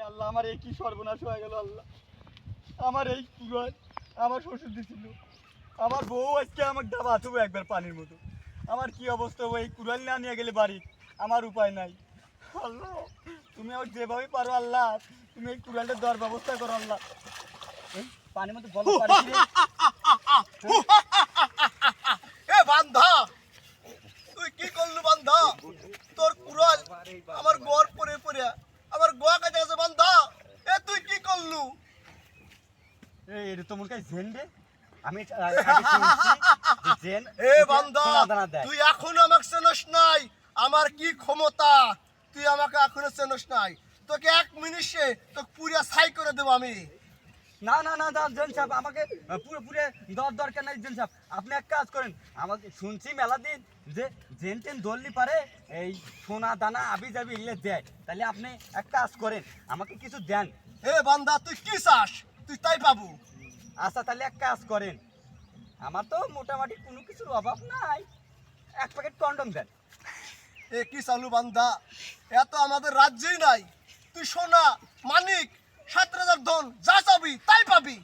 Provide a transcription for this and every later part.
আল্লাহ আমার এই কি সর্বনাশ হয়ে গেল আল্লাহ। আমার এই কুড়াল আমার শ্বশুর দিছিল, আমার বউ আজকে আমাকে ডাবা থুবো একবার পানির মতো। আমার কি অবস্থা হবে, এই কুড়াল না নিয়ে গেলে বাড়ি আমার উপায় নাই। আল্লাহ তুমি আমার যেভাবে পারো আল্লাহ, তুমি এই কুড়ালটা দেওয়ার ব্যবস্থা করো আল্লাহ। এই পানির মতো বলো পারি কি রে? এ বান্ধা, তুই কি করলু বান্ধা? তোর কুড়াল আমার গোয়ার পরে পরে আমার গোয়া কাজে গেছে বান্ধা। এ তুই কি করলু? এই এটা তো মনে হয় জেন রে। আমি আগে শুনছি যে জেন এ বান্ধা, দানা দেয়। তুই এখনো আমাকে চেনস নাই। আমার কি ক্ষমতা তুই আমাকে এখনো চেনস নাই। তোকে 1 মিনিটে তোকে পুরা ছাই করে দেবো আমি। না না না না জেন সাহেব, আমাকে পুরো পুরো দরকার নাই জেন সাহেব। আপনি এক কাজ করেন, আমাকে শুনছি মেলা দিন যে জেন টেন ধরলি পারে এই সোনা দানা আবি যাবি এগুলো দেয়। তাহলে আপনি এক কাজ করেন, আমাকে কিছু দেন। এ বান্ধা, তুই কি চাস? তুই তাই পাবো। আচ্ছা তাহলে এক কাজ করেন, আমার তো মোটামুটি কোনো কিছুর অভাব নাই, 1 প্যাকেট কন্ডম দেন। এ কি চালু বান্ধা, এত আমাদের রাজ্যেই নাই। তুই সোনা মানিক 7,000 ধন যা চাবি তাই পাবি।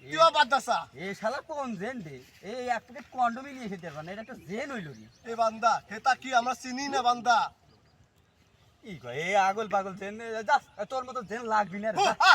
তুই বাদ দাসা। এই শালা কোন জেন রে? এই 1 প্যাকেট কন্ডমই নিয়ে এসে দেবেন, এটা একটা জেন হইল নি। এ বান্দা, হেতা কি আমরা চিনি না বান্দা। কি কয় এই আগল পাগল জেন? যা তোর মতো জেন লাগবি না রে। হু, হা,